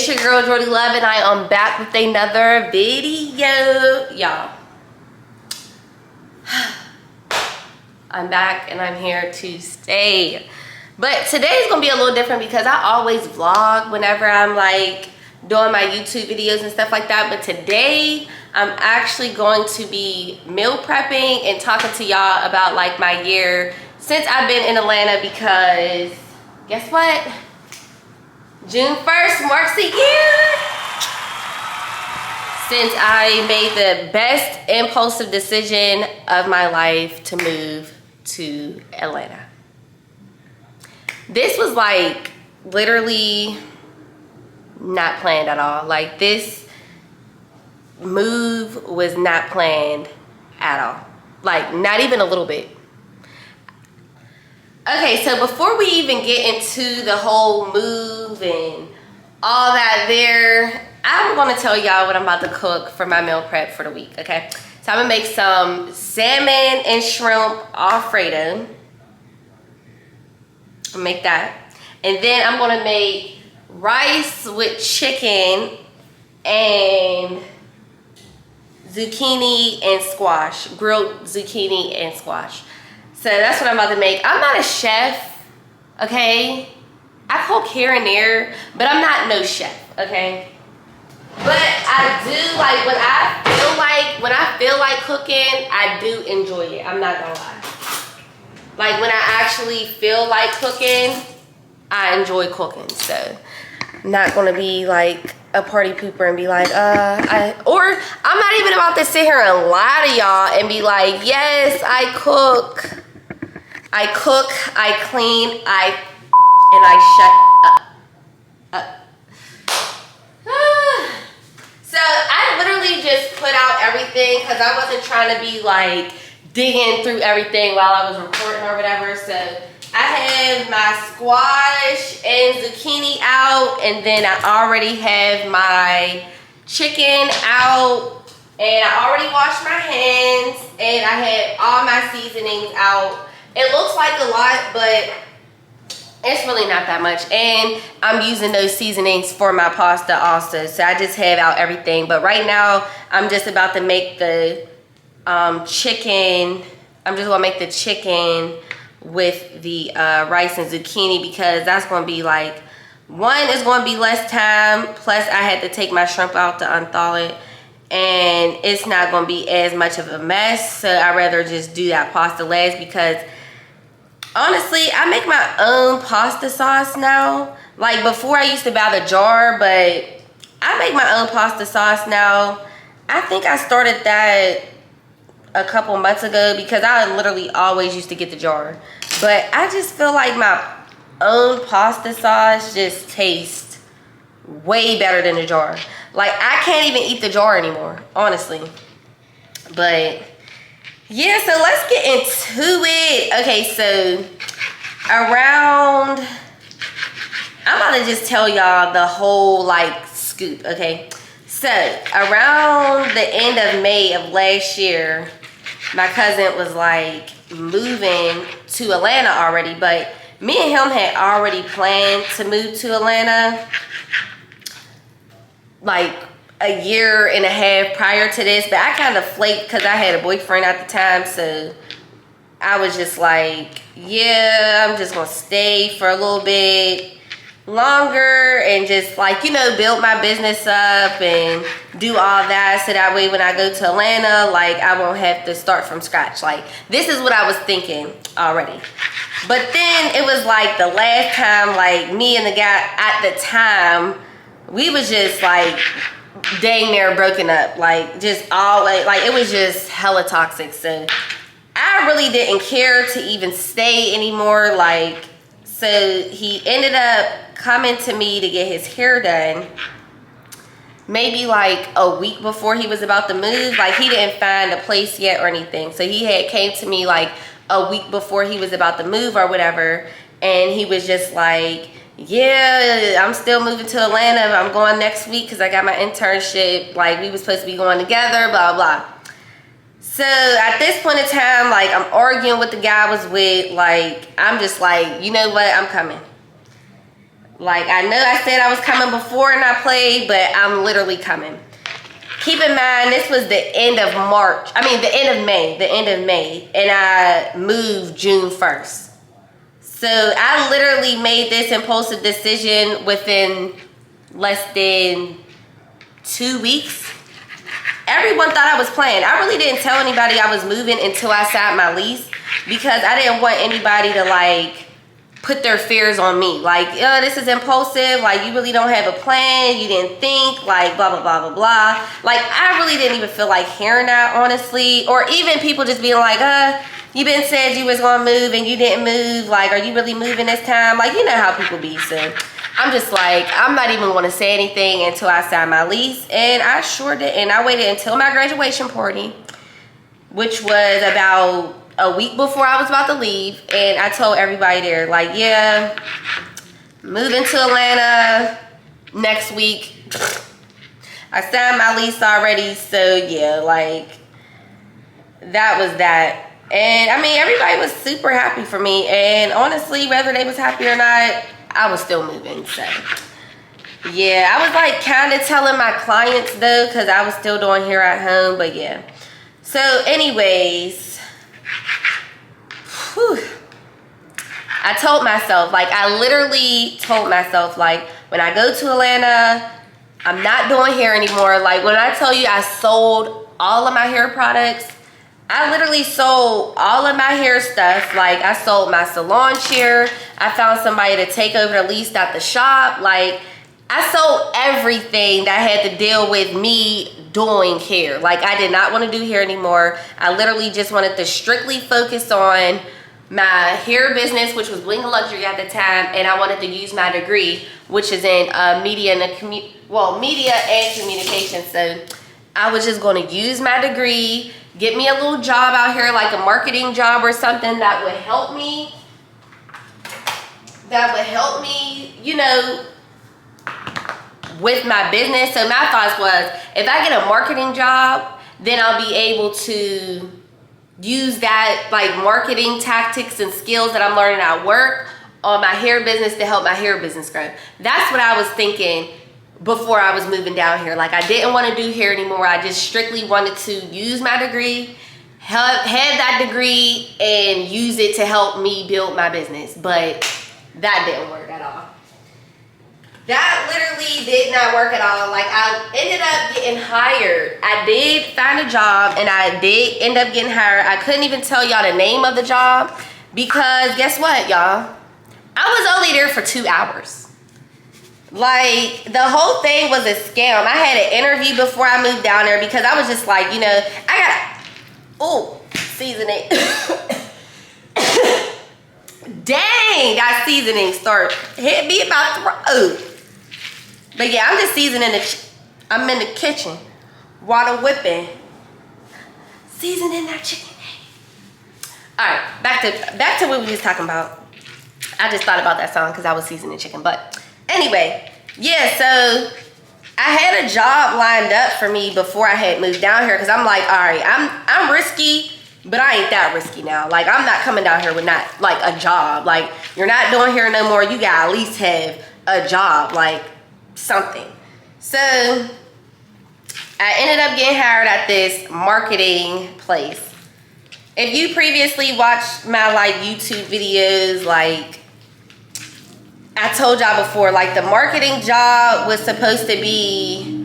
It's your girl Jordy Love, and I am back with another video, y'all. I'm back and I'm here to stay. But today's gonna be a little different because I always vlog whenever I'm like doing my YouTube videos and stuff like that. But today I'm actually going to be meal prepping and talking to y'all about like my year since I've been in Atlanta, because guess what? June 1st marks a year since I made the best impulsive decision of my life to move to Atlanta. This was like literally not planned at all. Like, this move was not planned at all. Like, not even a little bit. Okay, so before we even get into the whole move and all that there, I'm gonna tell y'all what I'm about to cook for my meal prep for the week, okay? So I'm gonna make some salmon and shrimp Alfredo. I'll make that. And then I'm gonna make rice with chicken and zucchini and squash, grilled zucchini and squash. So that's what I'm about to make. I'm not a chef, okay? I cook here and there, but I'm not no chef, okay? But I do like when I feel like cooking, I do enjoy it. I'm not gonna lie. Like, when I actually feel like cooking, I enjoy cooking. So I'm not gonna be like a party pooper and be like, or I'm not even about to sit here and lie to y'all and be like, yes, I cook, I clean, and I shut up. So I literally just put out everything because I wasn't trying to be like digging through everything while I was recording or whatever. So I have my squash and zucchini out, and then I already have my chicken out, and I already washed my hands, and I had all my seasonings out. It looks like a lot, but it's really not that much. And I'm using those seasonings for my pasta also. So I just have out everything. But right now, I'm just about to make the chicken. I'm just gonna make the chicken with the rice and zucchini, because that's gonna be like, one, is gonna be less time. Plus I had to take my shrimp out to unthaw it. And it's not gonna be as much of a mess. So I'd rather just do that pasta last, because honestly, I make my own pasta sauce now. Like, before I used to buy the jar, but I make my own pasta sauce now. I think I started that a couple months ago, because I literally always used to get the jar. But I just feel like my own pasta sauce just tastes way better than the jar. Like, I can't even eat the jar anymore, honestly. But yeah, so let's get into it. Okay, so I'm about to just tell y'all the whole like scoop, okay? So around the end of May of last year, my cousin was like moving to Atlanta already, but me and him had already planned to move to Atlanta like a year and a half prior to this. But I kind of flaked because I had a boyfriend at the time, so I was just like, yeah, I'm just gonna stay for a little bit longer and just like, you know, build my business up and do all that, so that way when I go to Atlanta, like, I won't have to start from scratch. Like, this is what I was thinking already. But then it was like the last time, like, me and the guy at the time, we was just like dang near broken up. Like, just always, like, it was just hella toxic. So I really didn't care to even stay anymore. Like, so he ended up coming to me to get his hair done maybe like a week before he was about to move. Like, he didn't find a place yet or anything. So he had came to me like a week before he was about to move or whatever. And he was just like, yeah, I'm still moving to Atlanta. I'm going next week because I got my internship. Like, we was supposed to be going together, blah, blah. So at this point in time, like, I'm arguing with the guy I was with. Like, I'm just like, you know what? I'm coming. Like, I know I said I was coming before and I played, but I'm literally coming. Keep in mind, this was the end of March. I mean, the end of May. And I moved June 1st. So I literally made this impulsive decision within less than 2 weeks. Everyone thought I was playing. I really didn't tell anybody I was moving until I signed my lease, because I didn't want anybody to like put their fears on me. Like, oh, this is impulsive. Like, you really don't have a plan. You didn't think, like, blah, blah, blah, blah, blah. Like, I really didn't even feel like hearing that, honestly. Or even people just being like, you been said you was gonna move and you didn't move. Like, are you really moving this time? Like, you know how people be. So I'm just like, I'm not even gonna say anything until I sign my lease. And I sure did. And I waited until my graduation party, which was about a week before I was about to leave, and I told everybody there, like, yeah, moving to Atlanta next week. I signed my lease already, so yeah, like, that was that. And I mean, everybody was super happy for me, and honestly, whether they was happy or not, I was still moving. So yeah, I was like kind of telling my clients though, because I was still doing hair at home. But yeah, so anyways, I told myself, like, I literally told myself, like, when I go to Atlanta, I'm not doing hair anymore. Like, when I tell you I sold all of my hair products, I literally sold all of my hair stuff. Like, I sold my salon chair. I found somebody to take over the lease at the shop. Like, I sold everything that had to deal with me doing hair. Like, I did not want to do hair anymore. I literally just wanted to strictly focus on my hair business, which was Bling and Luxury at the time, and I wanted to use my degree, which is in media and communication. So I was just going to use my degree, get me a little job out here, like a marketing job or something that would help me. You know, with my business. So my thoughts was, if I get a marketing job, then I'll be able to use that, like, marketing tactics and skills that I'm learning at work on my hair business to help my hair business grow. That's what I was thinking before I was moving down here. Like, I didn't want to do hair anymore. I just strictly wanted to use my degree, have that degree, and use it to help me build my business. But that didn't work at all. That literally did not work at all. Like, I ended up getting hired. I did find a job, and I did end up getting hired. I couldn't even tell y'all the name of the job, because guess what, y'all? I was only there for 2 hours. Like, the whole thing was a scam. I had an interview before I moved down there, because I was just like, you know, I got, seasoning. Dang, that seasoning start hit me about throat. But yeah, I'm just seasoning I'm in the kitchen, water whipping, seasoning that chicken. All right, back to what we was talking about. I just thought about that song because I was seasoning chicken. But anyway, yeah, so I had a job lined up for me before I had moved down here, because I'm like, all right, I'm risky, but I ain't that risky now. Like, I'm not coming down here with not, like, a job. Like, you're not doing hair no more. You gotta at least have a job, like, something. So I ended up getting hired at this marketing place. If you previously watched my, like, YouTube videos, like, I told y'all before, like, the marketing job was supposed to be,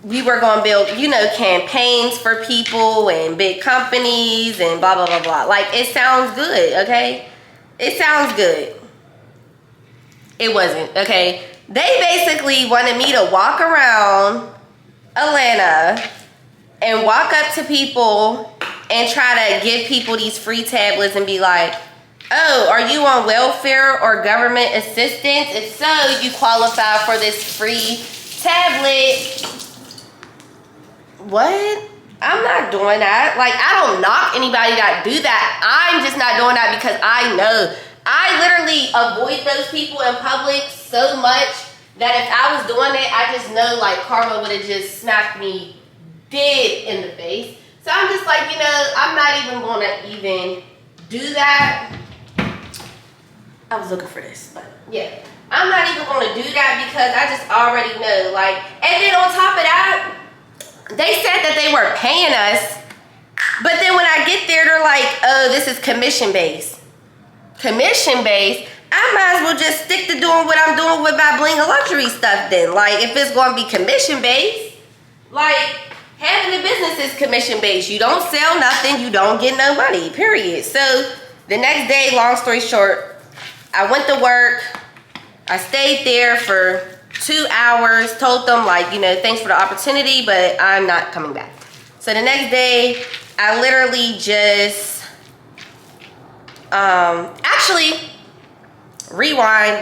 we were going to build, you know, campaigns for people and big companies and blah, blah, blah, blah. Like, it sounds good, okay? It sounds good. It wasn't, okay? They basically wanted me to walk around Atlanta and walk up to people and try to give people these free tablets and be like, oh, are you on welfare or government assistance? If so, you qualify for this free tablet. What? I'm not doing that. Like, I don't knock anybody that do that. I'm just not doing that because I know. I literally avoid those people in public so much that if I was doing it, I just know, like, karma would have just smacked me dead in the face. So I'm just like, you know, I'm not even going to even do that. I was looking for this, but yeah. I'm not even going to do that because I just already know, like, and then on top of that, they said that they were paying us, but then when I get there, they're like, oh, this is commission-based. Commission-based? I might as well just stick to doing what I'm doing with my bling and luxury stuff then. Like, if it's going to be commission-based, like, having a business is commission-based. You don't sell nothing, you don't get no money, period. So, the next day, long story short, I went to work. I stayed there for 2 hours, told them, like, you know, thanks for the opportunity, but I'm not coming back. So the next day, I literally just, actually, rewind.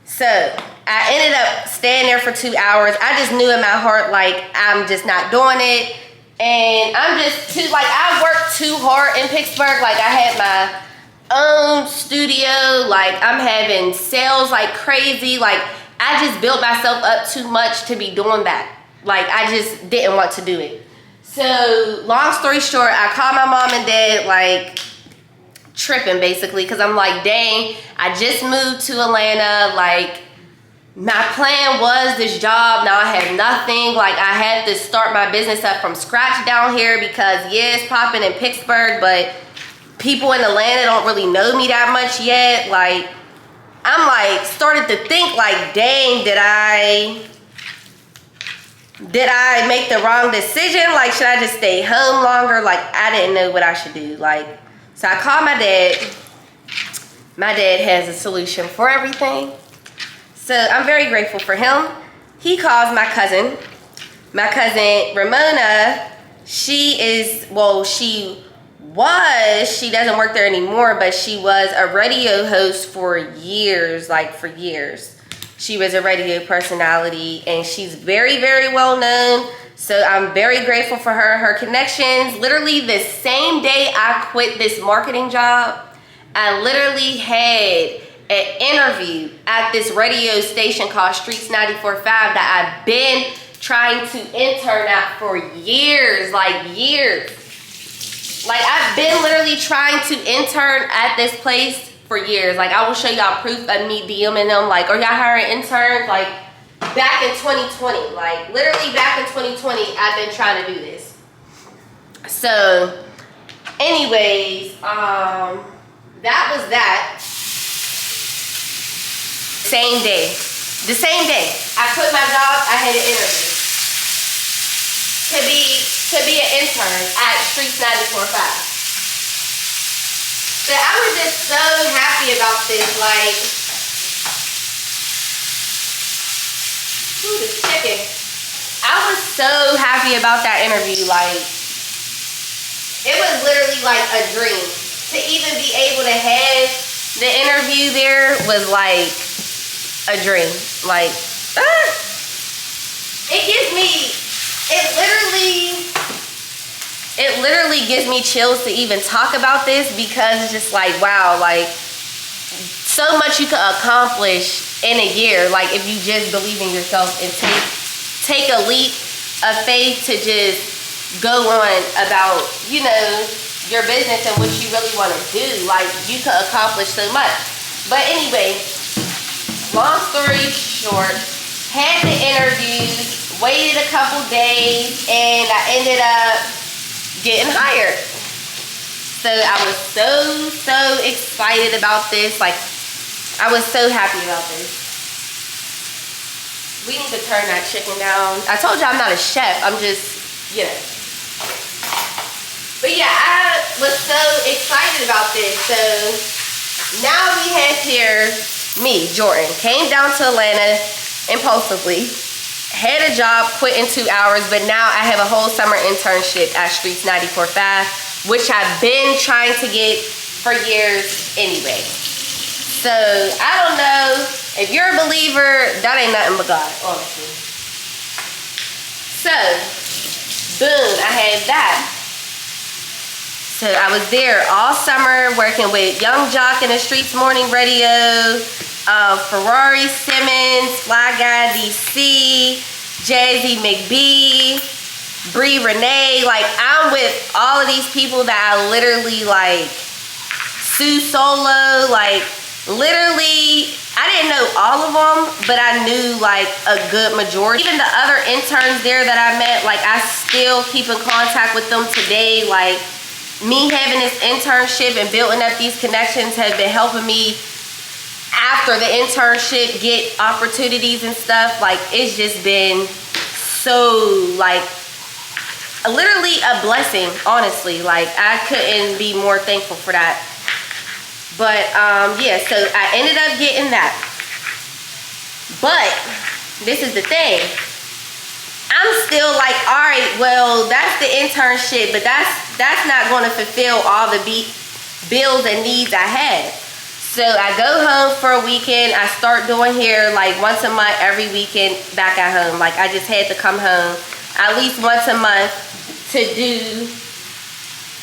So I ended up staying there for 2 hours. I just knew in my heart, like, I'm just not doing it. And I'm just too, like, I worked too hard in Pittsburgh. Like, I had my own studio, like I'm having sales like crazy. Like I just built myself up too much to be doing that. Like I just didn't want to do it. So long story short, I called my mom and dad, like tripping basically, because I'm like, dang, I just moved to Atlanta. Like my plan was this job, now I have nothing. Like I had to start my business up from scratch down here because yeah, it's popping in Pittsburgh, but people in Atlanta don't really know me that much yet. Like, I'm like, started to think like, dang, did I make the wrong decision? Like, should I just stay home longer? Like, I didn't know what I should do. Like, so I called my dad. My dad has a solution for everything. So I'm very grateful for him. He calls my cousin. My cousin, Ramona, she doesn't work there anymore, but she was a radio host for years, like for years. She was a radio personality and she's very, very well known. So I'm very grateful for her connections. Literally the same day I quit this marketing job, I literally had an interview at this radio station called Streets 94.5 that I've been trying to intern at for years, like years. Like I've been literally trying to intern at this place for years. Like I will show y'all proof of me DMing them, like, are y'all hiring interns? Like back in 2020, like literally back in 2020, I've been trying to do this. So anyways, that was that. The same day I quit my job, I had an interview to be an intern at Streets 94.5. So I was just so happy about this. Like, ooh, this chicken. I was so happy about that interview. Like, it was literally like a dream. To even be able to have the interview there was like a dream. Like, it literally gives me chills to even talk about this because it's just like, wow, like so much you could accomplish in a year. Like if you just believe in yourself and take a leap of faith to just go on about, you know, your business and what you really want to do. Like you could accomplish so much. But anyway, long story short, had the interviews, waited a couple days, and I ended up getting hired. So I was so excited about this. Like I was so happy about this. We need to turn that chicken down. I told you I'm not a chef. I'm just, you know. But yeah, I was so excited about this. So now we have here me, Jordan, came down to Atlanta impulsively, had a job, quit in 2 hours, but now I have a whole summer internship at Streets 94.5, which I've been trying to get for years anyway. So I don't know, if you're a believer, that ain't nothing but God, honestly. So, boom, I had that. So I was there all summer working with Young Jock in the Streets Morning Radio, Ferrari Simmons, Fly Guy DC, Jazzy McBee, Bree Renee. Like I'm with all of these people that I literally like Soooo Solo, like literally, I didn't know all of them, but I knew like a good majority. Even the other interns there that I met, like I still keep in contact with them today. Like me having this internship and building up these connections has been helping me after the internship get opportunities and stuff. Like it's just been so like literally a blessing, honestly. Like I couldn't be more thankful for that. But yeah, so I ended up getting that. But this is the thing, I'm still like, all right, well, that's the internship, but that's not going to fulfill all the bills and needs I had. So I go home for a weekend. I start doing hair like once a month, every weekend back at home. Like I just had to come home at least once a month to do,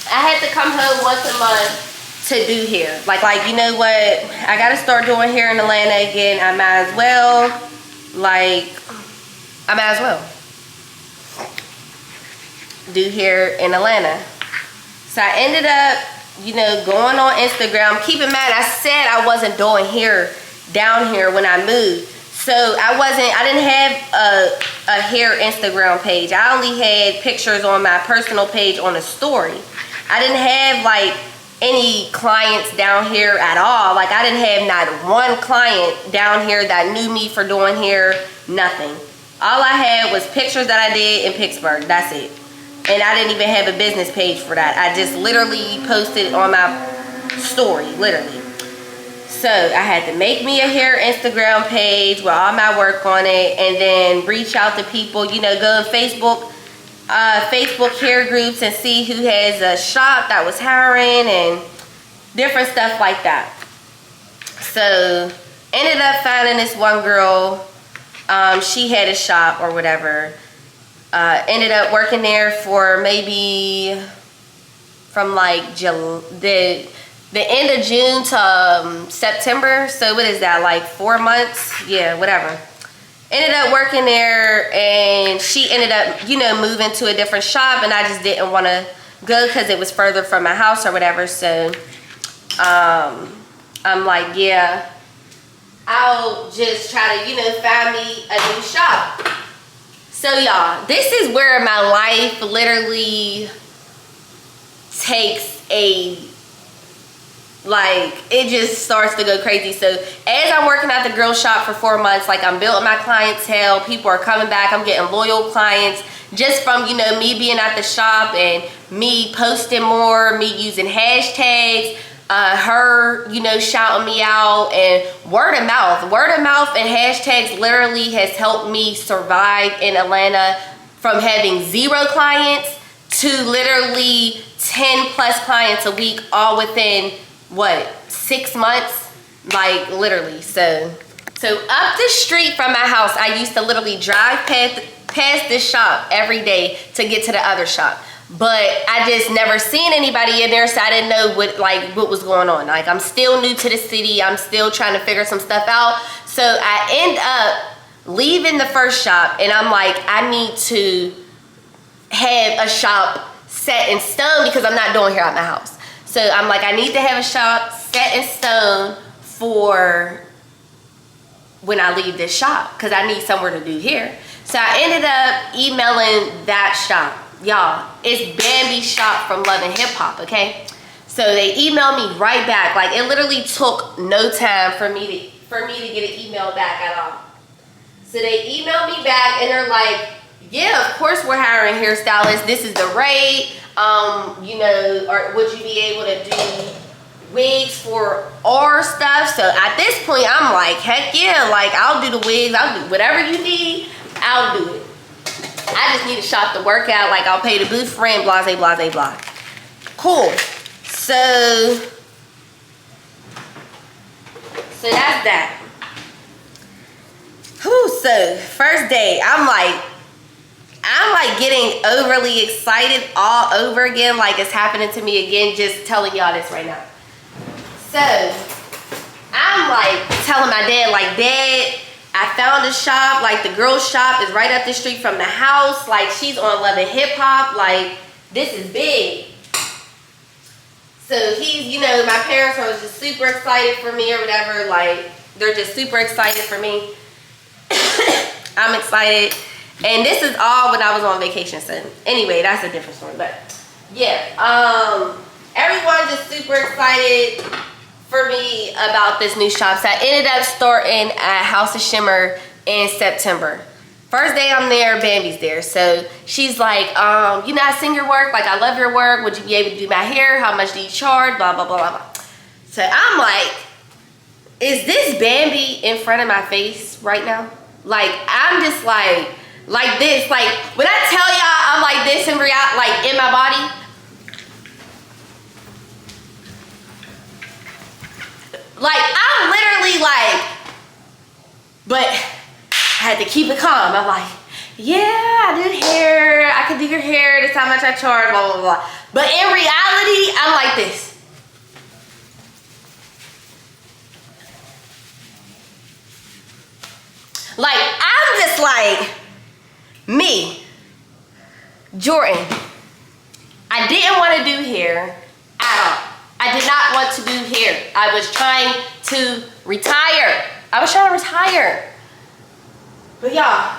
I had to come home once a month to do hair. Like, you know what? I gotta start doing hair in Atlanta again. I might as well. Like, I might as well do hair in Atlanta. So I ended up, you know, going on Instagram. Keep in mind, I said I wasn't doing hair down here when I moved. So I didn't have a hair Instagram page. I only had pictures on my personal page on a story. I didn't have like any clients down here at all. Like I didn't have not one client down here that knew me for doing hair, nothing. All I had was pictures that I did in Pittsburgh, that's it. And I didn't even have a business page for that. I just literally posted on my story, literally. So I had to make me a hair Instagram page with all my work on it, and then reach out to people, you know, go on Facebook hair groups and see who has a shop that was hiring and different stuff like that. So ended up finding this one girl. She had a shop or whatever. Ended up working there for maybe from like the end of June to September. So what is that, like 4 months? Yeah, whatever. Ended up working there, and she ended up, you know, moving to a different shop, and I just didn't want to go because it was further from my house or whatever. So I'm like, yeah, I'll just try to, you know, find me a new shop. So y'all, this is where my life literally takes a, like, it just starts to go crazy. So as I'm working at the girl shop for 4 months, like I'm building my clientele, people are coming back, I'm getting loyal clients just from, you know, me being at the shop and me posting more, me using hashtags, her, you know, shouting me out, and word of mouth and hashtags literally has helped me survive in Atlanta from having 0 clients to literally 10 plus clients a week, all within what, 6 months, like literally. So up the street from my house, I used to literally drive past this shop every day to get to the other shop, but I just never seen anybody in there, so I didn't know what was going on. Like I'm still new to the city, I'm still trying to figure some stuff out. So I end up leaving the first shop, and I'm like, I need to have a shop set in stone because I'm not doing hair at my house. So I'm like, I need to have a shop set in stone for when I leave this shop because I need somewhere to do hair. So I ended up emailing that shop. Y'all, it's Bambi's shop from Love and Hip Hop, okay? So they emailed me right back. Like it literally took no time for me to get an email back at all. So they emailed me back and they're like, yeah, of course we're hiring hairstylists. This is the rate. You know, or would you be able to do wigs for our stuff? So at this point, I'm like, heck yeah, like I'll do the wigs, I'll do whatever you need, I'll do it. I just need a shop to work out, like I'll pay the booth rent, blah, blah, blah, blah. Cool. So that's that. Whew, so first day, I'm like getting overly excited all over again, like it's happening to me again, just telling y'all this right now. So I'm like telling my dad, like, Dad, I found a shop, like the girl's shop is right up the street from the house, like she's on Love and Hip Hop, like this is big. So he's, you know, my parents are just super excited for me or whatever. Like, they're just super excited for me. I'm excited. And this is all when I was on vacation. So anyway, that's a different story. But yeah, everyone's just super excited for me about this new shop. So I ended up starting at House of Shimmer in September. First day I'm there, Bambi's there. So she's like, you know, I seen your work. Like, I love your work. Would you be able to do my hair? How much do you charge? Blah, blah, blah, blah, blah. So I'm like, is this Bambi in front of my face right now? Like, I'm just like this. Like, when I tell y'all I'm like this in reality, like in my body. Like, I'm literally like, but I had to keep it calm. I'm like, yeah, I do hair. I can do your hair. This is how much I charge, blah, blah, blah. But in reality, I'm like this. Like, I'm just like, me, Jordan. I didn't want to do hair at all. I did not want to do hair. I was trying to retire. I was trying to retire. But y'all,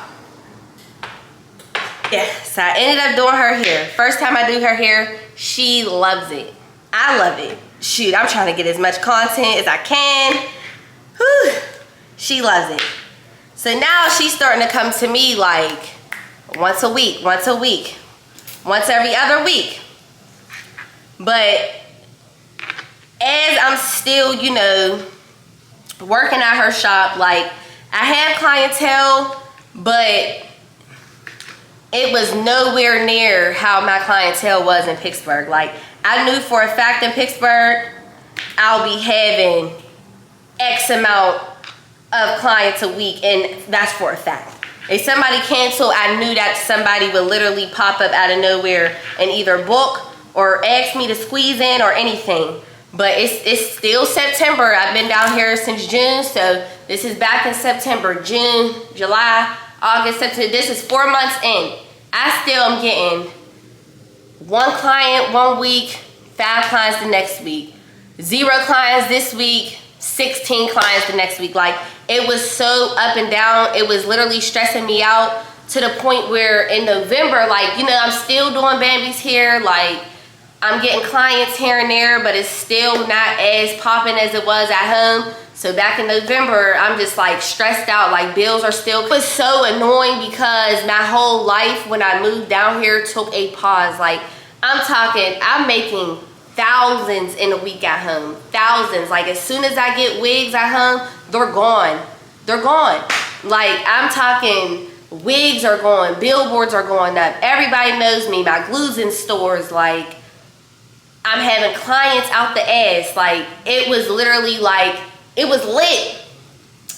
yeah, so I ended up doing her hair. First time I do her hair, she loves it. I love it. Shoot, I'm trying to get as much content as I can. Whew, she loves it. So now she's starting to come to me like once a week, once every other week. But as I'm still, you know, working at her shop, like, I had clientele, but it was nowhere near how my clientele was in Pittsburgh. Like, I knew for a fact in Pittsburgh, I'll be having X amount of clients a week, and that's for a fact. If somebody canceled, I knew that somebody would literally pop up out of nowhere and either book or ask me to squeeze in or anything. But it's still September. I've been down here since June, so this is back in September, June, July, August, September. This is 4 months in. I still am getting 1 client 1 week, 5 clients the next week, 0 clients this week, 16 clients the next week. Like, it was so up and down. It was literally stressing me out to the point where in November, like, you know, I'm still doing Bambi's hair. Like, I'm getting clients here and there, but it's still not as popping as it was at home. So back in November, I'm just like stressed out. Like, bills are still. It was so annoying because my whole life when I moved down here took a pause. Like, I'm talking, I'm making thousands in a week at home. Thousands. Like, as soon as I get wigs at home, they're gone. They're gone. Like, I'm talking wigs are going, billboards are going up. Everybody knows me. My glues in stores, like, I'm having clients out the ass. Like, it was literally like, it was lit.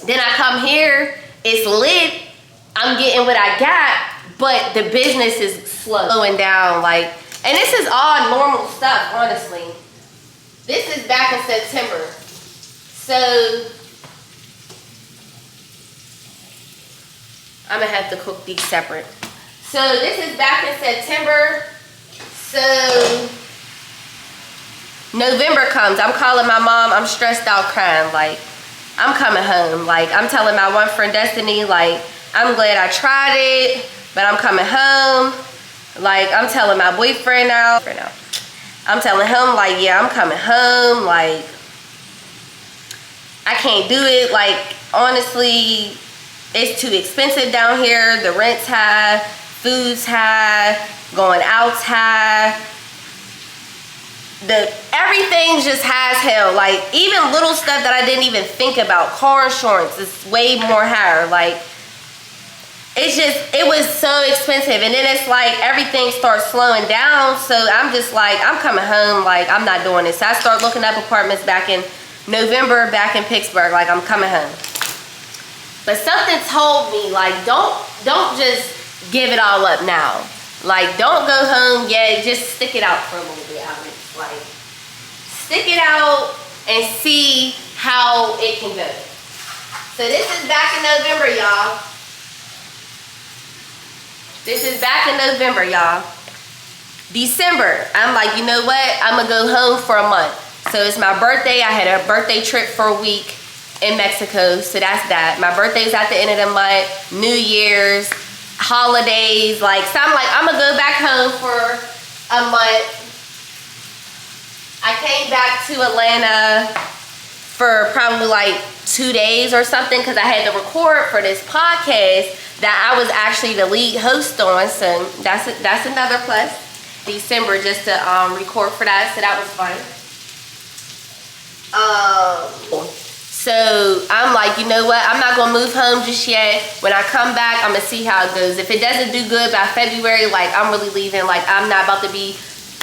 Then I come here, it's lit. I'm getting what I got, but the business is slowing down. Like, and this is all normal stuff, honestly. This is back in September. So, I'm gonna have to cook these separate. So, this is back in September. So, November comes, I'm calling my mom, I'm stressed out crying, like, I'm coming home. Like, I'm telling my one friend Destiny, like, I'm glad I tried it, but I'm coming home. Like, I'm telling my boyfriend now, I'm telling him, like, yeah, I'm coming home. Like, I can't do it. Like, honestly, it's too expensive down here. The rent's high, food's high, going out's high. Everything's just high as hell. Like, even little stuff that I didn't even think about, car insurance is way more higher. Like, it was so expensive. And then it's like everything starts slowing down. So I'm just like, I'm coming home. Like, I'm not doing this. So I start looking up apartments back in November, back in Pittsburgh. Like, I'm coming home. But something told me, like, don't just give it all up now. Like, don't go home yet. Just stick it out for a little bit, Alex. Like, stick it out and see how it can go. So this is back in November, y'all. This is back in November, y'all. December, I'm like, you know what? I'm gonna go home for a month. So it's my birthday. I had a birthday trip for a week in Mexico. So that's that. My birthday's at the end of the month. New Year's, holidays. Like, so I'm like, I'm gonna go back home for a month. I came back to Atlanta for probably like 2 days or something because I had to record for this podcast that I was actually the lead host on. So that's another plus. December just to record for that, so that was fun. So I'm like, you know what? I'm not gonna move home just yet. When I come back, I'm gonna see how it goes. If it doesn't do good by February, like I'm really leaving. Like I'm not about to be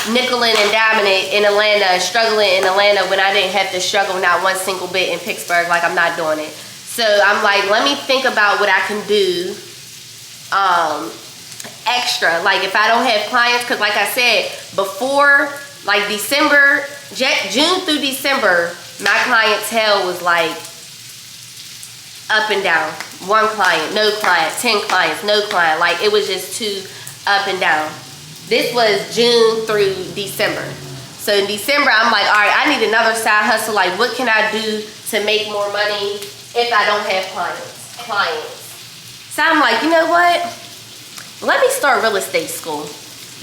nickeling and diming it in Atlanta, struggling in Atlanta when I didn't have to struggle not one single bit in Pittsburgh. Like I'm not doing it. So I'm like, let me think about what I can do extra. Like if I don't have clients, because like I said before, like December, June through December, my clientele was like up and down. One client, no client, 10 clients, no client. Like it was just too up and down. This was June through December. So in December, I'm like, all right, I need another side hustle. Like what can I do to make more money if I don't have clients? So I'm like, you know what? Let me start real estate school.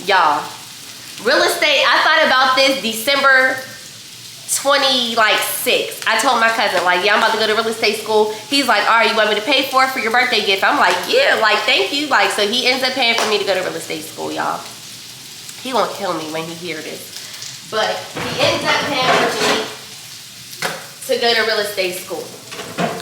Y'all, real estate, I thought about this December 26. I told my cousin, like, yeah, I'm about to go to real estate school. He's like, all right, you want me to pay for it for your birthday gift? I'm like, yeah, like, thank you. Like, so he ends up paying for me to go to real estate school, y'all. He won't kill me when he hears this. But he ends up paying for me to go to real estate school.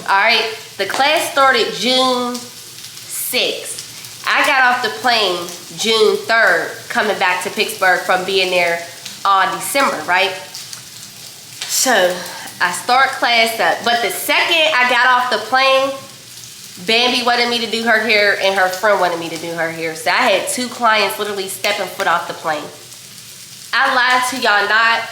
All right, the class started June 6th. I got off the plane June 3rd, coming back to Pittsburgh from being there on December, right? So I start class up. But the second I got off the plane, Bambi wanted me to do her hair and her friend wanted me to do her hair. So I had 2 clients literally stepping foot off the plane. I lied to y'all not.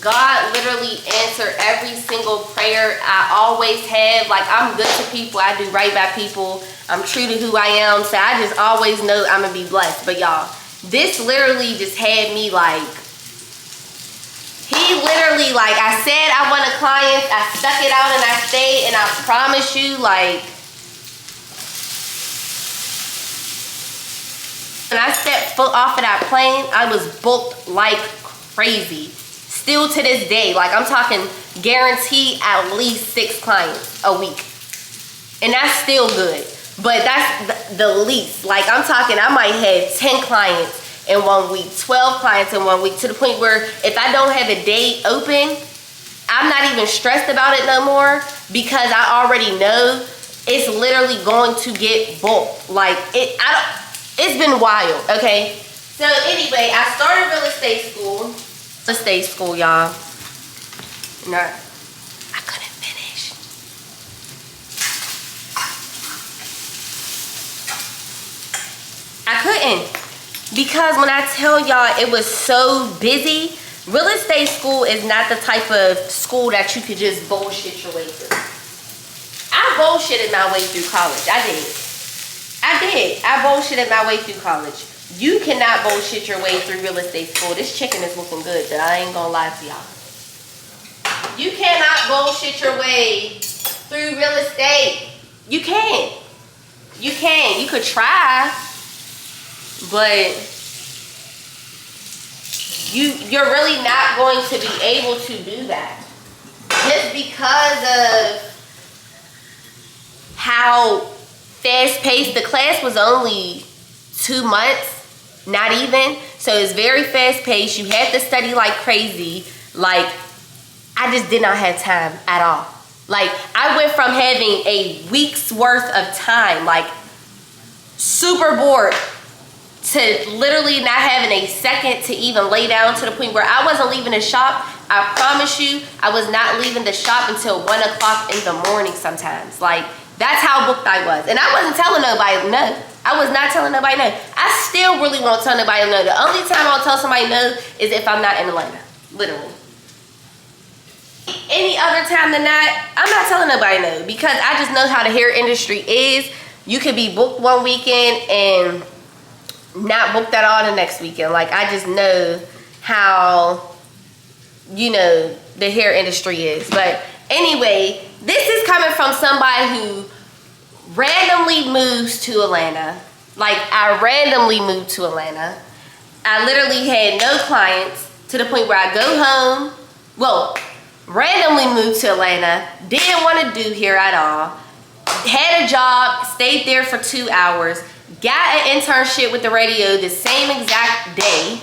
God literally answered every single prayer I always have. Like I'm good to people. I do right by people. I'm true to who I am. So I just always know I'm gonna be blessed. But y'all, this literally just had me like, he literally, like I said I wanted clients, I stuck it out and I stayed, and I promise you, like, when I stepped foot off of that plane, I was booked like crazy. Still to this day, like I'm talking guaranteed at least 6 clients a week. And that's still good. But that's the least. Like I'm talking, I might have 10 clients in 1 week, 12 clients in 1 week, to the point where if I don't have a date open, I'm not even stressed about it no more, because I already know it's literally going to get booked. Like it's been wild, okay? So anyway, I started real estate school. Real estate school, y'all. No, I couldn't finish. I couldn't, because when I tell y'all it was so busy, real estate school is not the type of school that you could just bullshit your way through. I bullshitted my way through college. I did. I bullshitted my way through college. You cannot bullshit your way through real estate school. This chicken is looking good, but I ain't gonna lie to y'all. You cannot bullshit your way through real estate. You can. You can. You could try, but you're really not going to be able to do that. Just because of how fast-paced the class was. Only 2 months. Not even. So it's very fast paced. You have to study like crazy. Like, I just did not have time at all. Like, I went from having a week's worth of time, like super bored, to literally not having a second to even lay down, to the point where I wasn't leaving the shop. I promise you, I was not leaving the shop until 1 o'clock in the morning sometimes. Like, that's how booked I was. And I wasn't telling nobody no. I was not telling nobody no. I still really won't tell nobody no. The only time I'll tell somebody no is if I'm not in Atlanta. Literally. Any other time than that, I'm not telling nobody no, because I just know how the hair industry is. You could be booked one weekend and not booked at all the next weekend. Like, I just know how, you know, the hair industry is. But anyway, this is coming from somebody who randomly moves to Atlanta. Like, I randomly moved to Atlanta. I literally had no clients to the point where I go home. Well, randomly moved to Atlanta. Didn't want to do hair at all. Had a job, stayed there for 2 hours. Got an internship with the radio the same exact day.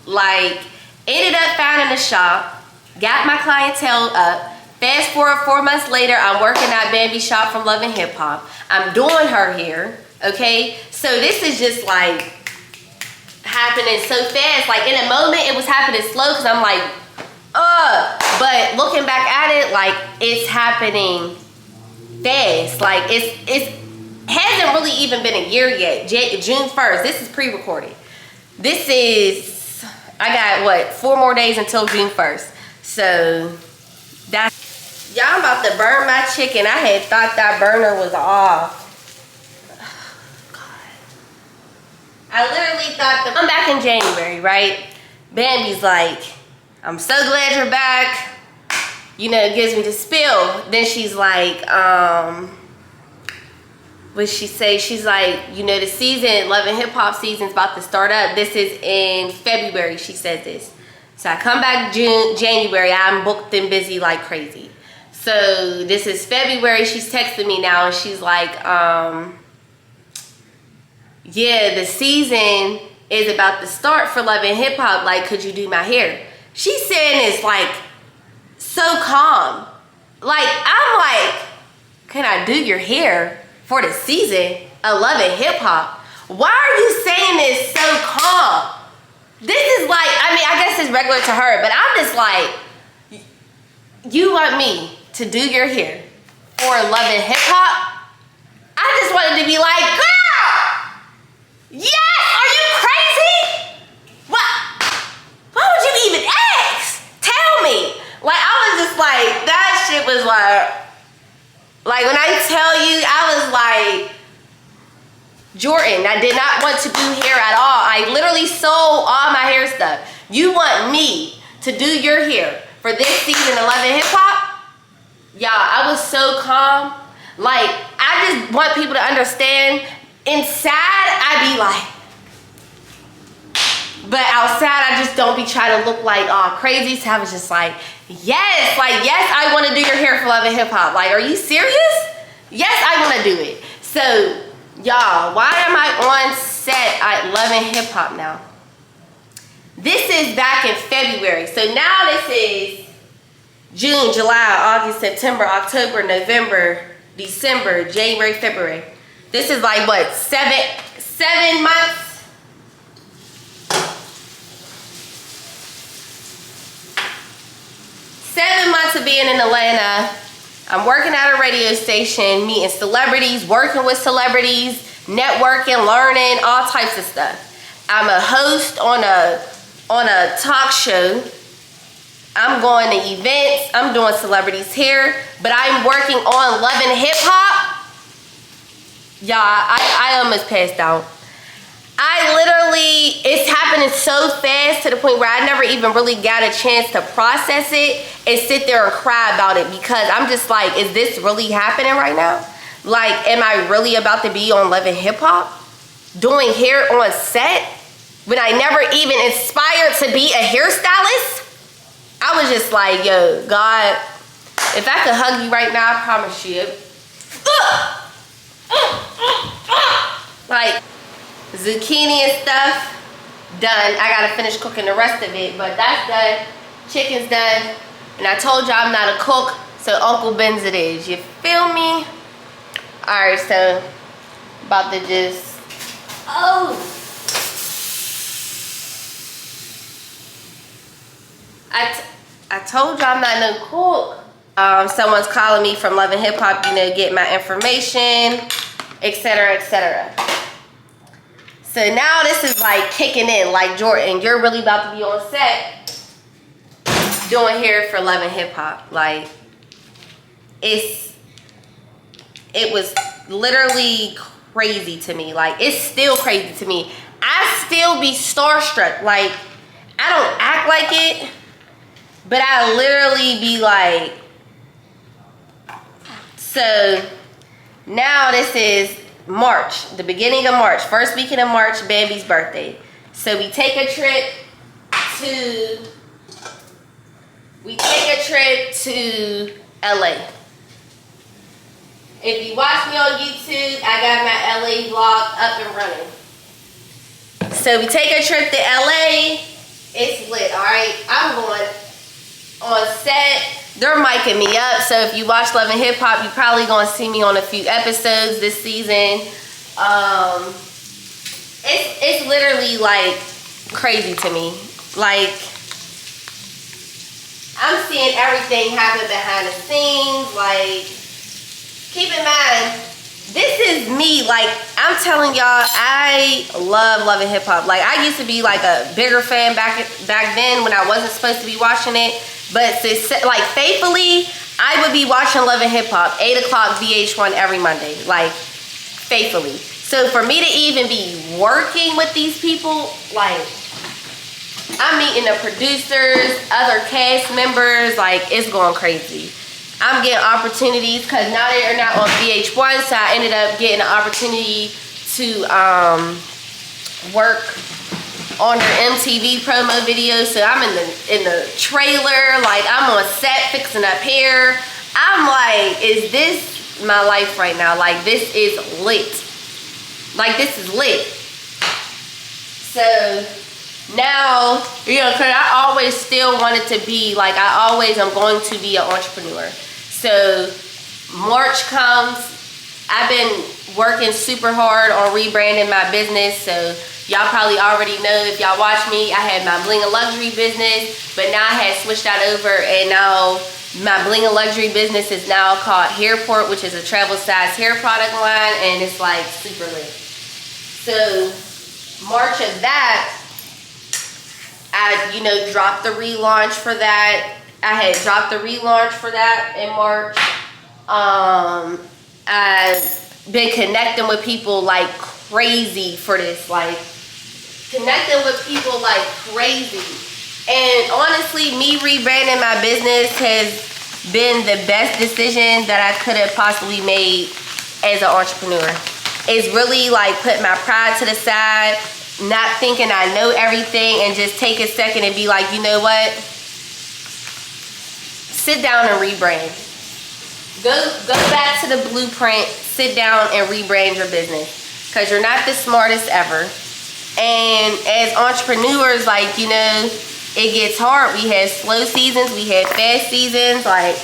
Like, ended up finding a shop. Got my clientele up. Fast forward 4 months later, I'm working at Bambi Shop from Love and Hip Hop. I'm doing her hair, okay? So this is just like happening so fast. Like, in a moment, it was happening slow because I'm like, but looking back at it, like, it's happening fast. Like, it's hasn't really even been a year yet. June 1st. This is pre-recorded. This is, I got what, 4 more days until June 1st. So that's, y'all, I'm about to burn my chicken. I had thought that burner was off. I literally thought I'm back in January, right? Bambi's like, I'm so glad you're back. You know, it gives me the spill. Then she's like, what she say? She's like, you know, the season, Love and Hip Hop season's about to start up. This is in February, she said this. So I come back January, I'm booked and busy like crazy. So this is February, she's texting me now and she's like, yeah, the season is about to start for Love and Hip Hop. Like, could you do my hair? She's saying it's like so calm. Like, I'm like, can I do your hair for the season of Love and Hip Hop? Why are you saying this so calm? This is like, I mean, I guess it's regular to her, but I'm just like, you want me to do your hair for Love and Hip Hop? I just wanted to be like, girl, yes, are you crazy? What? Why would you even ask? Tell me. Like, I was just like, that shit was like when I tell you, I was like, Jordan, I did not want to do hair at all. I literally sold all my hair stuff. You want me to do your hair for this season of Love and Hip Hop? Y'all, I was so calm. Like, I just want people to understand, inside, I be like, but outside, I just don't be trying to look like all crazy. So I was just like, yes, I want to do your hair for Love and Hip Hop. Like, are you serious? Yes, I want to do it. So, y'all, why am I on set at Love and Hip Hop now? This is back in February. So now this is June, July, August, September, October, November, December, January, February. This is like what, seven months? 7 months of being in Atlanta. I'm working at a radio station, meeting celebrities, working with celebrities, networking, learning, all types of stuff. I'm a host on a talk show. I'm going to events. I'm doing celebrities here, but I'm working on Love and Hip Hop. Y'all, I almost passed out. I literally, it's happening so fast to the point where I never even really got a chance to process it and sit there and cry about it, because I'm just like, is this really happening right now? Like, am I really about to be on Love and Hip Hop? Doing hair on set? When I never even inspired to be a hairstylist? I was just like, yo, God, if I could hug you right now, I promise you. Like, zucchini and stuff, done. I gotta finish cooking the rest of it, but that's done. Chicken's done. And I told you I'm not a cook, so Uncle Ben's it is. You feel me? Alright, so about to just, I told you I'm not no cook. Someone's calling me from Love and Hip Hop, you know, get my information, etc., etc. So now this is like kicking in, like, Jordan, you're really about to be on set doing hair for Love and Hip Hop. Like, it was literally crazy to me. Like, it's still crazy to me. I still be starstruck. Like, I don't act like it, but I literally be like, so now this is March, the beginning of March, first weekend of March, Bambi's birthday. So we take a trip to LA. If you watch me on YouTube, I got my LA vlog up and running. So we take a trip to LA. It's lit, all right? I'm going on set. They're micing me up. So if you watch Love and Hip Hop, you're probably going to see me on a few episodes this season. It's literally like crazy to me. Like, I'm seeing everything happen behind the scenes. Like, keep in mind, this is me. Like, I'm telling y'all, I love Love and Hip Hop. Like, I used to be like a bigger fan back then when I wasn't supposed to be watching it. But like, faithfully, I would be watching Love and Hip Hop 8 o'clock VH1 every Monday. Like, faithfully. So for me to even be working with these people, like, I'm meeting the producers, other cast members, like, it's going crazy. I'm getting opportunities because now they're not on VH1, so I ended up getting an opportunity to work on their MTV promo video. So I'm in the trailer, like, I'm on set fixing up hair. I'm like, is this my life right now? Like, this is lit. Like, this is lit. So now, you know, because I always still wanted to be, like, I always am going to be an entrepreneur. So March comes, I've been working super hard on rebranding my business. So y'all probably already know, if y'all watch me, I had my Bling and Luxury business, but now I had switched that over, and now my Bling and Luxury business is now called Hairport, which is a travel size hair product line, and it's like super lit. So March of that, I, you know, dropped the relaunch for that. I had dropped the relaunch for that in March. I've been connecting with people like crazy for this, like connecting with people like crazy. And honestly, me rebranding my business has been the best decision that I could have possibly made as an entrepreneur. It's really like put my pride to the side, not thinking I know everything, and just take a second and be like, you know what? Sit down and rebrand. Go back to the blueprint, sit down and rebrand your business, because you're not the smartest ever. And as entrepreneurs, like, you know, it gets hard. We have slow seasons, we have fast seasons. Like,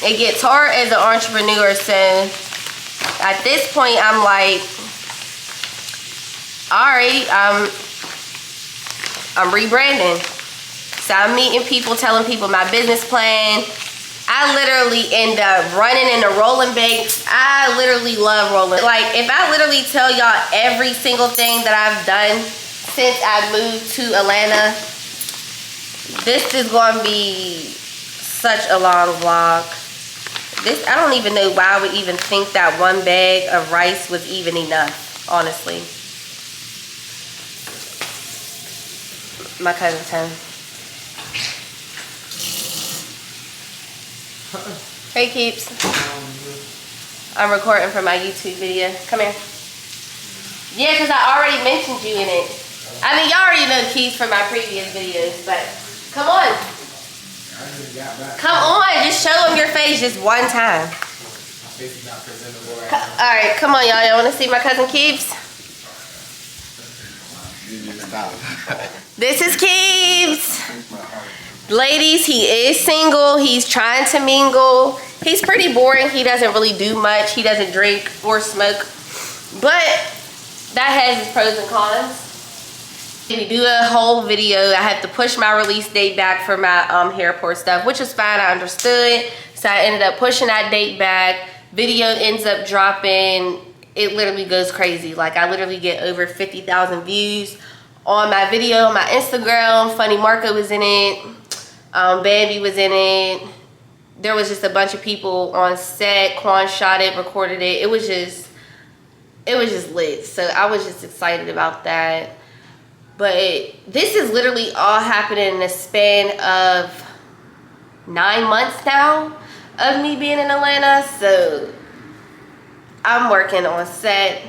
it gets hard as an entrepreneur. So at this point, I'm like, all right, I'm rebranding. So I'm meeting people, telling people my business plan. I literally end up running in the rolling banks. I literally love rolling. Like, if I literally tell y'all every single thing that I've done since I moved to Atlanta, this is going to be such a long vlog. This, I don't even know why I would even think that one bag of rice was even enough, honestly. My cousin's home. Hey, Keeps. I'm recording for my YouTube video. Come here. Yeah, because I already mentioned you in it. I mean, y'all already know Keeps from my previous videos, but come on. Come on, just show them your face just one time. Alright, come on, y'all. Y'all want to see my cousin Keeps? This is Keeps. Ladies, he is single. He's trying to mingle. He's pretty boring. He doesn't really do much. He doesn't drink or smoke. But that has its pros and cons. If we do a whole video, I have to push my release date back for my Hairport stuff, which is fine. I understood. So I ended up pushing that date back. Video ends up dropping. It literally goes crazy. Like, I literally get over 50,000 views on my video on my Instagram. Funny Marco was in it. Bambi was in it. There was just a bunch of people on set. Quan shot it, recorded it. It was just it was just lit. So I was just excited about that. But this is literally all happening in the span of 9 months now of me being in Atlanta. So I'm working on set.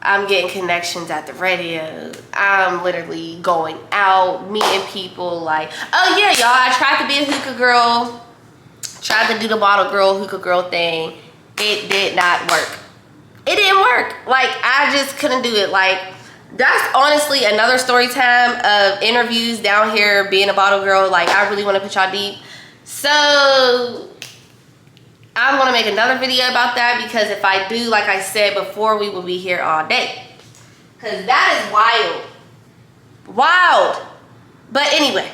I'm getting connections at the radio. I'm literally going out, meeting people. Like, oh yeah, y'all, I tried to be a hookah girl. Tried to do the bottle girl, hookah girl thing. It did not work. It didn't work. Like, I just couldn't do it. Like, that's honestly another story time of interviews down here being a bottle girl. Like, I really want to put y'all deep. So I'm gonna make another video about that, because if I do, like I said before, we will be here all day. Cause that is wild. Wild. But anyway.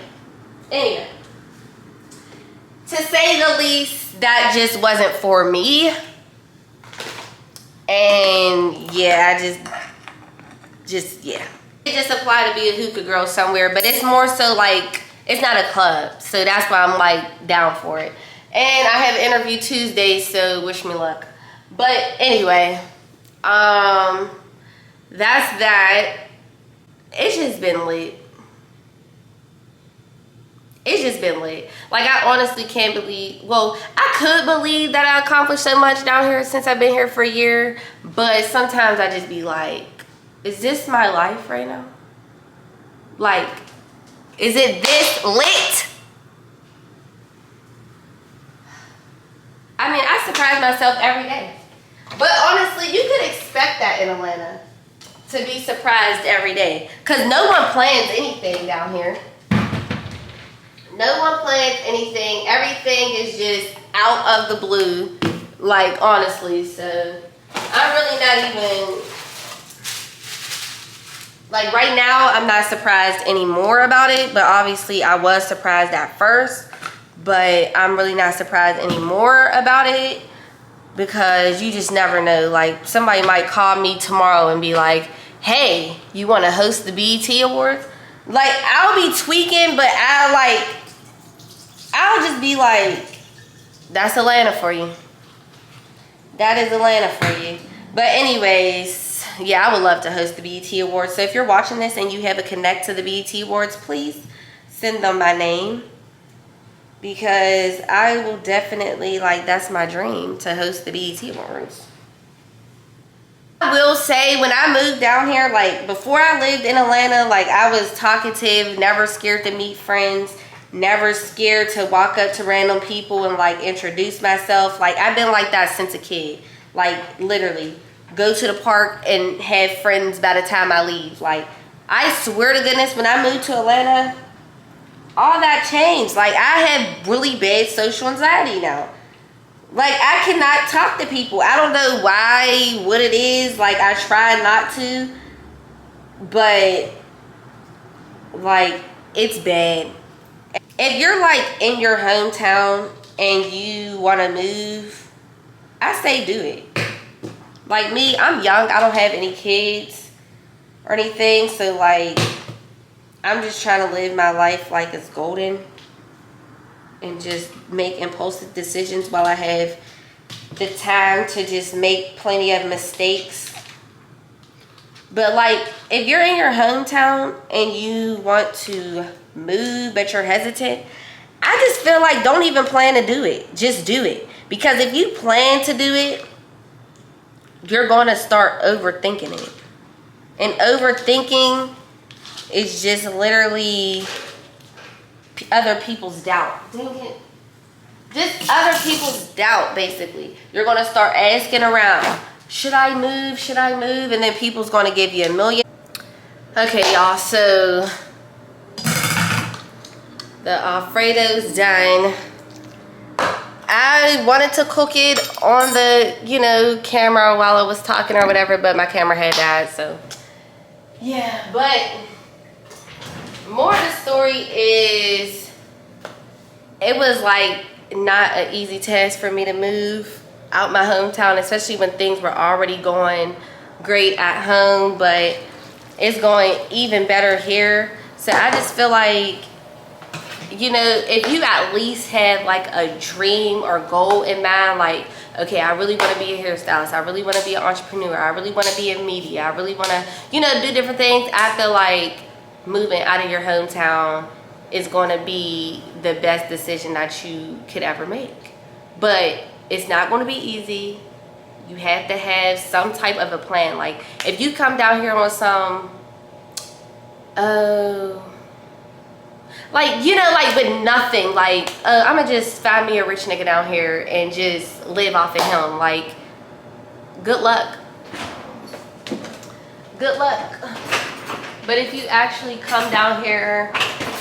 To say the least, that just wasn't for me. And yeah, yeah. It just applied to be a hookah girl somewhere, but it's more so like, it's not a club. So that's why I'm like down for it. And I have an interview Tuesday, so wish me luck. But anyway, that's that. It's just been lit. It's just been lit. Like, I honestly can't believe, well, I could believe that I accomplished so much down here since I've been here for a year. But sometimes I just be like, is this my life right now? Like, is it this lit? I mean, I surprise myself every day. But honestly, you could expect that in Atlanta. To be surprised every day. Because no one plans anything down here. No one plans anything. Everything is just out of the blue. Like, honestly. So, I'm really not even... Like, right now, I'm not surprised anymore about it. But obviously, I was surprised at first. But I'm really not surprised anymore about it. Because you just never know. Like, somebody might call me tomorrow and be like, hey, you want to host the BET Awards? Like, I'll be tweaking, but I'll just be like, that's Atlanta for you. That is Atlanta for you. But anyways, yeah, I would love to host the BET Awards. So if you're watching this and you have a connect to the BET Awards, please send them my name. Because I will definitely, like, that's my dream, to host the BET Awards. I will say, when I moved down here, like, before I lived in Atlanta, like, I was talkative, never scared to meet friends, never scared to walk up to random people and, like, introduce myself. Like, I've been like that since a kid. Like, literally, go to the park and have friends by the time I leave. Like, I swear to goodness, when I moved to Atlanta, all that changed. Like, I have really bad social anxiety now. Like, I cannot talk to people. I don't know why, what it is. Like, I try not to. But, like, it's bad. If you're, like, in your hometown and you want to move, I say do it. Like me, I'm young. I don't have any kids or anything. So, like, I'm just trying to live my life like it's golden. And just make impulsive decisions while I have the time to just make plenty of mistakes. But, like, if you're in your hometown and you want to move but you're hesitant, I just feel like don't even plan to do it. Just do it. Because if you plan to do it, you're going to start overthinking it. And overthinking is just literally other people's doubt. Dang it. Just other people's doubt, basically. You're going to start asking around, should I move? Should I move? And then people's going to give you a million. Okay, y'all. So the Alfredo's done. I wanted to cook it on the, you know, camera while I was talking or whatever, but my camera had died, so yeah. But more of the story is, it was like not an easy task for me to move out my hometown, especially when things were already going great at home, but it's going even better here. So I just feel like you know, if you at least have like a dream or goal in mind, like, okay, I really want to be a hairstylist, I really want to be an entrepreneur, I really want to be in media, I really want to, you know, do different things, I feel like moving out of your hometown is going to be the best decision that you could ever make. But it's not going to be easy. You have to have some type of a plan. Like, if you come down here on some, like, you know, like with nothing, like, I'm gonna just find me a rich nigga down here and just live off of him. Like, good luck. Good luck. But if you actually come down here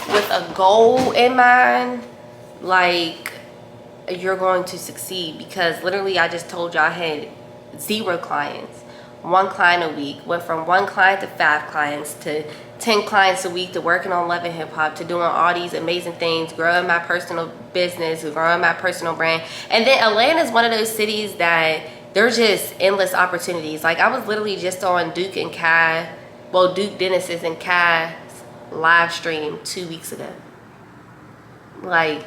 with a goal in mind, like, you're going to succeed. Because literally, I just told you I had 0 clients. 1 client a week. Went from 1 client to 5 clients to 10 clients a week, to working on Love and Hip Hop, to doing all these amazing things, growing my personal business, growing my personal brand. And then Atlanta is one of those cities that there's just endless opportunities. Like, I was literally just on Duke and Kai, well, Duke Dennis's and Kai's live stream 2 weeks ago. Like,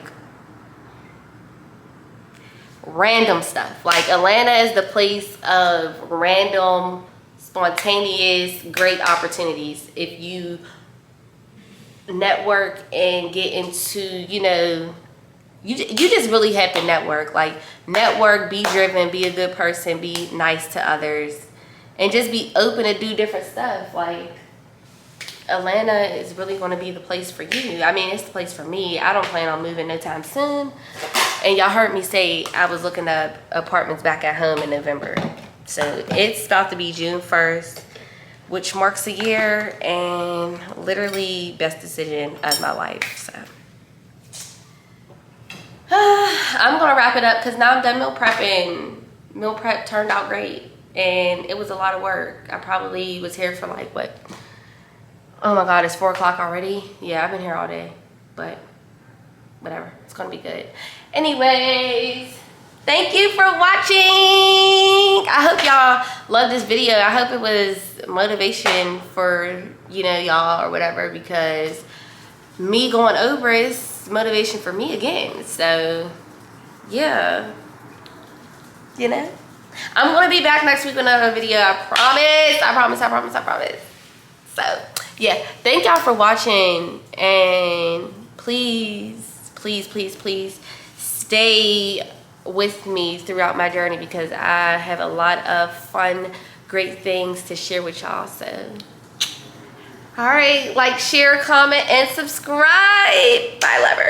random stuff. Like, Atlanta is the place of random, spontaneous, great opportunities. If you network and get into, you know, you just really have to network. Like, network, be driven, be a good person, be nice to others, and just be open to do different stuff. Like, Atlanta is really going to be the place for you. I mean, it's the place for me. I don't plan on moving no time soon. And y'all heard me say I was looking at apartments back at home in November. So it's about to be June 1st, which marks a year, and literally best decision of my life. So I'm gonna wrap it up because now I'm done meal prepping. Meal prep turned out great, and it was a lot of work. I probably was here for like, what? Oh my God, it's 4 o'clock already. Yeah, I've been here all day, but whatever, it's gonna be good. Anyways, thank you for watching. I hope y'all loved this video. I hope it was motivation for, you know, y'all or whatever, because me going over is motivation for me again. So yeah, you know, I'm gonna be back next week with another video. I promise. I promise. I promise. I promise. So yeah, thank y'all for watching, and please, please, please, please stay with me throughout my journey, because I have a lot of fun, great things to share with y'all. So all right, like, share, comment, and subscribe. Bye, lovers.